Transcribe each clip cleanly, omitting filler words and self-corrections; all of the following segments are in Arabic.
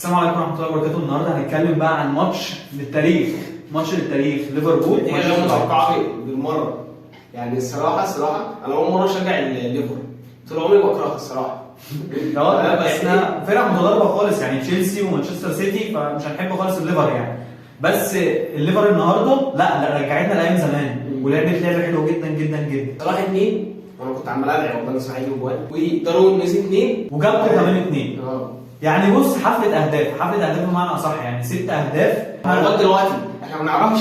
السلام عليكم ورحمه الله وبركاته. النهارده هنتكلم بقى عن ماتش للتاريخ ليفربول. هي غير متوقعه بالمره، يعني الصراحه انا اول مره اشجع الليفر، طول عمري بكرهها الصراحه. بس احنا فرق متضاربه خالص، يعني تشيلسي ومانشستر سيتي، فمش هنحب خالص الليفر يعني. بس الليفر النهارده لا رجعتنا لايام زمان ولعبت لعبه حلوه جدا جدا جدا. صلاح 2 وانا كنت عمال ادعي والله صلاح يجيب جوان، وداروين نزل 2 وجابوا كمان 2. يعني بص، حفله اهداف بمعنى اصح، يعني 6 اهداف لغايه دلوقتي احنا ما نعرفش.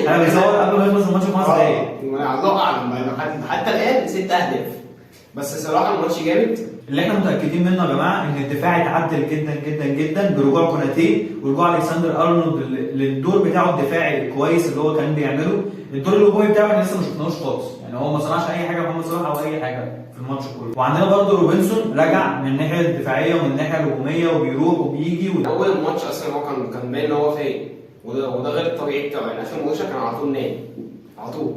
انا بصور قبل ما يخلص الماتش ب 5 دقايق. الله اعلم حتى الان 6 اهداف، بس الصراحه الماتش جامد. اللي احنا متاكدين منه يا جماعه ان الدفاع اتعدل جدا جدا جدا برجوع كوناتي ورجوع الكسندر ارنولد للدور بتاعه الدفاعي الكويس اللي هو كان بيعمله. الدور الهجومي بتاعه احنا لسه ما شفناهوش خالص، يعني هو ما صنعش اي حاجه محمد صلاح او اي حاجه في الماتش كله. وعندنا برده روبنسون رجع من الناحيه الدفاعيه ومن الناحيه الهجوميه وبيروح وبيجي اول ماتش اصلا هو كان باين ان هو فايق، وده غير الطبيعي بتاعه، يعني اخر ماتش كان على طول نايم على طول.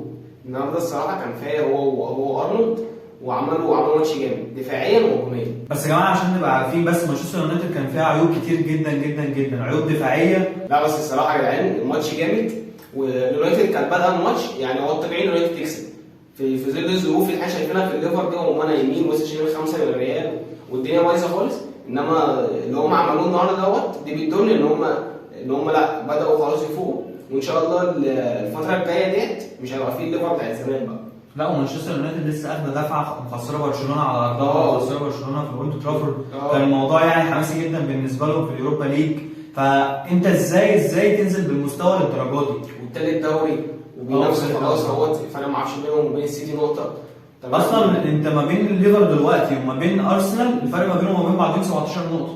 النهارده الصراحه كان فايق هو ارنولد، وعملوا ماتش جامد دفاعيا وهجوميا. بس يا جماعه عشان نبقى عارفين، بس مانشستر يونايتد كان فيها عيوب كتير جدا جدا جدا، عيوب دفاعيه. لا بس الصراحه يا جدعان الماتش جامد، واليونايتد كان بدأ الماتش، يعني هو الطبيعي اليونايتد تكسب في ظل الظروف اللي احنا شايفينها في الليفر دي، وهم نايمين وسط 5 للريال والدنيا بايظه خالص. انما اللي هم عملوه النهارده دي بيدل ان هم لا بدأوا خلاص يفوقوا، وان شاء الله الفتره الجايه ديت مش هيبقى فيه الليفر بتاع زمان بقى. لا، ومانشستر يونايتد لسه اخده دفعه مخسره برشلونه على ارضها، مخسره برشلونه في اولد ترافورد. كان الموضوع يعني حماسي جدا بالنسبه لهم في اليوروبا ليج. فانت ازاي تنزل بالمستوى للدرجات دي؟ والتالت دوري وبينافس خلاص فانا ما اعرفش بينهم وبين السيتي نقطه. اصلا انت ما بين الليفر دلوقتي وما بين ارسنال الفرق ما بينهم وما بين بعضهم 17 نقطه.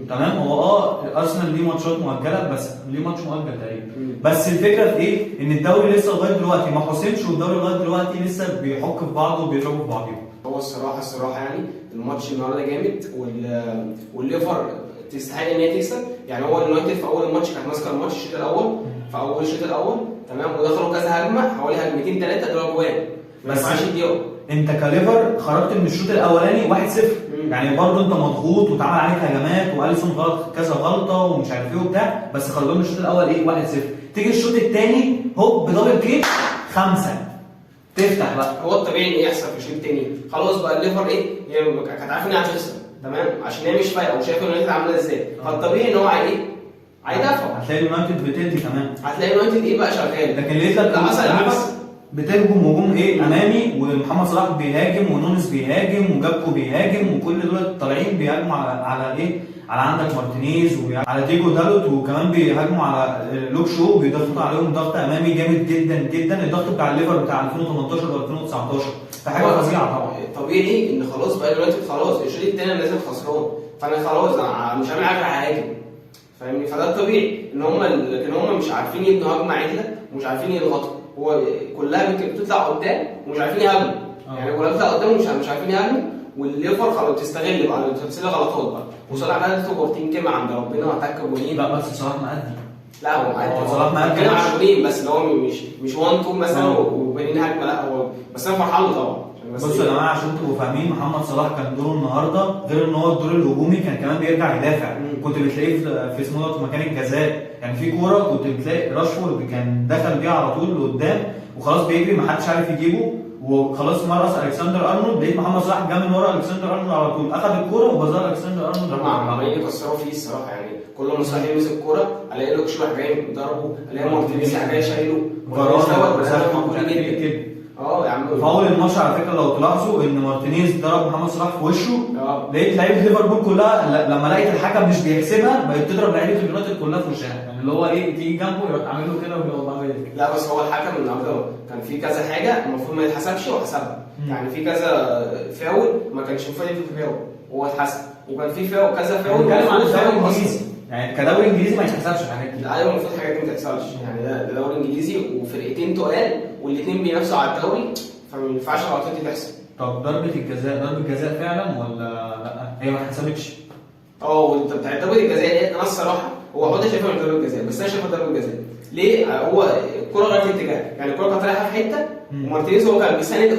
تمام. هو ارسنال ليه ماتشات مؤجله، بس ليه ماتش مؤجل تقريبا. بس الفكره في ايه؟ ان الدوري لسه لغايه دلوقتي ما حسمش، والدوري لغايه دلوقتي لسه بيحك في بعضه وبيضربوا في بعضهم. هو الصراحه يعني الماتش النهارده جامد، والليفر تستحق ان هي تكسب. يعني هو اليونايتد في اول الماتش كانت ماسكه الماتش الشوط الاول، في اول الشوط الاول تمام، ودخلوا كذا هجمه حوالي هجمتين 3 دول جوان، ما ينفعش يضيعوا. انت كليفر خرجت من الشوط الاولاني 1-0، يعني برضه انت مضغوط واتعمل عليك هجمات واليسون غلط كذا غلطه ومش عارف ايه وبتاع، بس خرجوا من الشوط الاول 1-0. تيجي الشوط الثاني هوب بدبل كيك 5 تفتح بقى. هو الطبيعي ان يحصل في الشوط الثاني. خلاص بقى الليفر هي كانت عارفه ان هي هتخسر تمام، عشان هي مش فايقه وشايفه اليونايتد عامله ازاي، فالطبيعي ان هو هيدافع. هتلاقي اليونايتد بتدي كمان، هتلاقي اليونايتد بقى شغال. لكن لقيت لك حصل العكس، بتهجم هجوم امامي، ومحمد صلاح بيهاجم ونونس بيهاجم وجابكو بيهاجم، وكل دول طالعين بيهاجموا على على عندك مارتينيز وعلى ديجو دالوت، وكمان بيهاجموا على لوك شو، بيضغطوا عليهم ضغط امامي جامد جدا جدا. الضغط بتاع الليفر بتاع 2018 و2019 فحاجه فظيعه طبعا. طبيعي ان خلاص بقى اليونايتد خلاص الشوط الثاني نازل خسران، فانا خلاص انا مش هعمل حاجه، ههاجم فاهمني. فده الطبيعي ان لكن هم مش عارفين يبنوا هجمه عدله ومش عارفين يضغطوا. هو كلها بتطلع قدام ومش عارفين يهاجموا، يعني كلها بتطلع قدام ومش عارفين يهاجموا، والليفر خلاص بتستغل بقى، بتستغل غلطات بقى. وصلاح ده كورتين كلمه عند ربنا واتاك جولين. لا بس صلاح مأدي. لا هو مأدي، صلاح مأدي كده على جولين، بس اللي هو مش 1 2 مثلا وبينين هجمه، لا هو بس انا فرحان له طبعا. بصوا يا جماعه عشان تبقوا فاهمين، محمد صلاح كان دوره النهارده غير ان هو الدور الهجومي، كان كمان بيرجع يدافع. كنت بتلاقيه في اسمه في مكان الجزاء، يعني في كوره كنت بتلاقي راشفورد كان دخل بيها على طول لقدام وخلاص بيجري ما حدش عارف يجيبه، وخلاص مرقص الكسندر ارنولد، لقيت محمد صلاح جه من ورا الكسندر ارنولد على طول، اخذ الكوره وبزار الكسندر ارنولد. هم عمالين يكسروا فيه الصراحه، يعني كل ما صلاح يمسك الكوره الاقي لوك شو جاي ضربه، الاقي مارتينيز جاي شايله، يا عم. في اول الماتش على فكره لو تلاحظوا ان مارتينيز ضرب محمد صلاح في وشه، لقيت لعيبه ليفربول كلها لما لقيت الحكم مش بيحسبها بقت تضرب لعيبه اليونايتد كلها في وشها، يعني اللي هو تيجي جنبه يروح عامل له كده ويقوم عامل كده. لا بس هو الحكم النهارده كان في كذا حاجه المفروض ما يتحسبش وحسبها، يعني في كذا فاول ما كانش المفروض يبقى في فاول وهو اتحسب، وكان في فاول كذا فاول بنتكلم عن الدوري الانجليزي، يعني كدوري انجليزي ما يتحسبش الحاجات دي. ايوه المفروض الحاجات دي ما تحصلش، يعني ده دوري انجليزي وفرقتين تقال والاثنين بينافسوا على الدوري، فما ينفعش الغلطات دي تحصل. طب ضربة جزاء فعلا ولا لا؟ هي ما اتحسبتش. وانت بتاع ضربة الجزاء ديت انا الصراحه هو حوده شايفها من ضربة الجزاء، بس انا شايفها ضربة جزاء. ليه؟ هو الكوره غيرت اتجاه، يعني الكوره كانت رايحه في حته ومارتينيز هو كان بيساند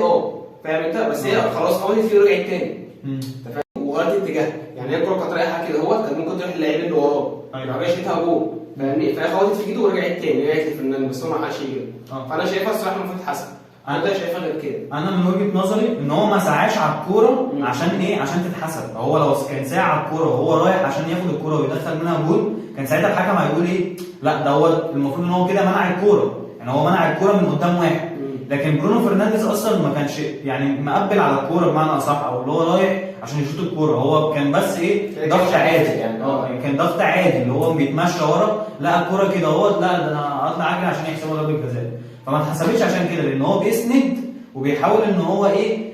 فاهم انت، بس هي خلاص خبطت فيه ورجعت تاني. انت فاهم؟ وغيرت اتجاه، يعني هي الكوره كانت رايحه كده كانت ممكن تروح للعيب اللي وراه، أيوة. ما شريتها جول فاهمني، فهي خبطت في ايده ورجعت تاني، رجعت لفرناندو بس هو ما حدش يجيبها. فانا شايفها الصراحه المفروض تتحسب. انت شايفها غير كده؟ انا من وجهه نظري ان هو ما سعاش على الكوره عشان ايه؟ عشان تتحسب. هو لو كان ساعة على الكوره وهو رايح عشان ياخد الكوره ويدخل منها جول، كان ساعتها الحكم هيقول ايه؟ لا ده هو المفروض ان هو كده منع الكوره، يعني هو منع الكوره من قدام واحد. لكن برونو فرنانديز اصلا ما كانش يعني مقبل على الكوره بمعنى اصح، او اللي هو رايح عشان يشوط الكوره، هو كان بس ايه؟ ضغط عادي يعني. كان ضغط عادي اللي هو بيتمشى ورا، لقى الكوره كده اهوت، لا ده انا اطلع اجري عشان يحسبوا ضربه جزاء. فما اتحسبتش عشان كده، لان هو بيسند وبيحاول ان هو ايه؟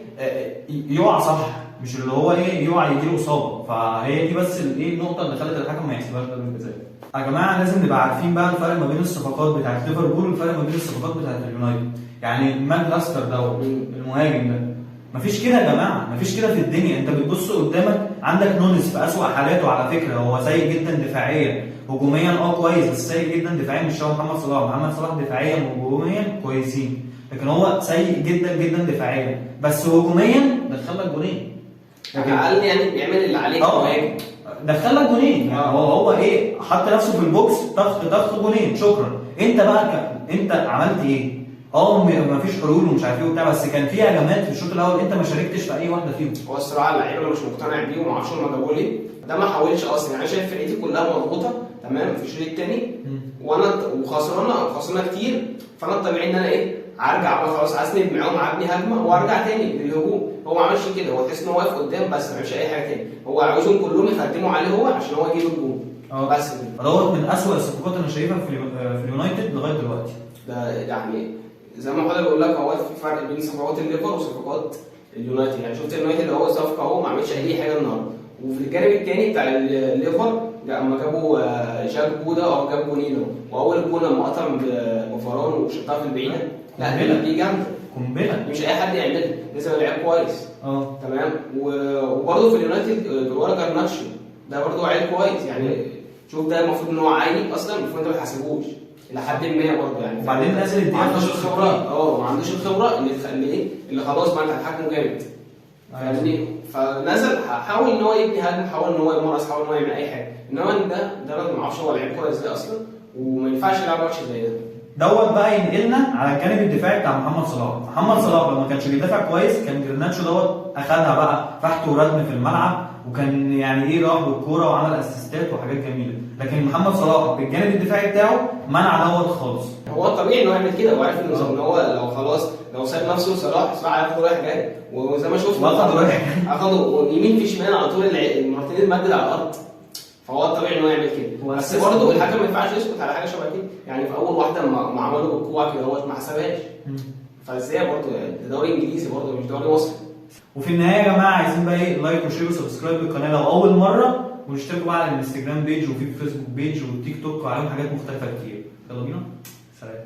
يقع صح، مش اللي هو ايه؟ يقع يجيله اصابه. فهي دي بس الايه النقطه اللي خلت الحكم ما يحسبهاش ضربه جزاء. يا جماعه لازم نبقى عارفين بقى الفرق ما بين الصفقات بتاعت ليفربول والفرق ما بين الصفقات بتاعت اليونايتد. يعني ماكلاستر دوت المهاجم ده، مفيش كده يا جماعه، مفيش كده في الدنيا. انت بتبص قدامك عندك نونس في اسوأ حالاته، على فكره هو سيء جدا دفاعيا، هجوميا كويس بس سيء جدا دفاعيا، مش شبه محمد صلاح. محمد صلاح دفاعيا وهجوميا كويسين، لكن هو سيء جدا جدا دفاعيا، بس هجوميا دخل لك جونين. على الاقل يعني بيعمل اللي عليه كمهاجم، دخل لك جونين. يعني هو ايه؟ حط نفسه في البوكس، طخ جونين، شكرا. انت بقى انت عملت ايه؟ مفيش حلول ومش عارف ايه وبتاع، بس كان في هجمات في الشوط الاول انت ما شاركتش في اي واحده فيهم. هو الصراحه اللعيبه اللي مش مقتنع بيه وما اعرفش هم جابوه ليه، ده ما حاولش اصلا. يعني انا شايف فرقتي كلها مضغوطه تمام في الشوط الثاني، وانا وخسرانه كتير، فانا الطبيعي ان انا ايه؟ ارجع بقى خلاص اسند معاهم، ابني هجمه وارجع تاني للهجوم. هو ما عملش كده، هو تحس ان هو واقف قدام بس ما عملش اي حاجه تاني، هو عاوزهم كلهم يخدموا عليه هو عشان هو يجيب الجول بس كده. دوت من اسوء الصفقات انا شايفها في اليونايتد لغايه دلوقتي. ده يعني زي ما حضرتك بقول لك، هو في فرق بين صفقات الليفر وصفقات اليونايتد. يعني شفت اليونايتد هو صفقه اهو ما عملش اي حاجه النهارده، وفي الجانب الثاني بتاع الليفر لما جابوا جاك بودا او جاب بونينو، واول جول لما قطع بفران وشطها في البعيده، لا دي جامده قنبله، مش اي حد يعملها، لازم لعيب كويس. تمام. وبرده في اليونايتد جوارا جارناتشو ده برده لعيب كويس. يعني شوف ده المفروض ان هو عيني اصلا، المفروض انت ما تحاسبوش الى حد ما برضه يعني. وبعدين نازل الدقيقه ما عندوش الخبره، ما عندوش الخبره اللي تخلي ايه؟ اللي خلاص ما انت هتحكمه جامد فاهمني. فنزل حاول ان هو يبني هجم، حاول ان هو يمارس، حاول ان هو يعمل اي حاجه، انما ده انا ما اعرفش هو لعيب كويس ازاي اصلا، وما ينفعش يلعب ماتش زي ده. دوت بقى ينقلنا على الجانب الدفاعي بتاع محمد صلاح. محمد صلاح لما كانش بيدافع كويس كان جرناتشو دوت اخدها بقى فحت وردم في الملعب، وكان يعني ايه راح بالكوره وعمل اسيستات وحاجات جميله. لكن محمد صلاح بالجانب الدفاعي بتاعه منع دوت خالص. هو الطبيعي انه يعمل كده، وعارف ان هو لو خلاص لو ساب نفسه صلاح هياخد رايح جاي، وزي ما شفنا اخده يمين في شمال على طول، المارتينيز اتمدد على الارض، فهو الطبيعي ان هو يعمل كده. بس برضه الحكم ما ينفعش يسكت على حاجه شبه كده. يعني في اول واحده ما عملوا بالكوع كده هو ما حسبهاش، فازاي برضه؟ يعني ده دوري انجليزي برضه مش دوري مصري. وفي النهايه يا جماعه عايزين بقى ايه؟ لايك وشير وسبسكرايب للقناه لو اول مره، واشتركوا بقى على الانستجرام بيج وفي الفيسبوك بيج والتيك توك، وعليهم حاجات مختلفه كتير. يلا بينا، سلام.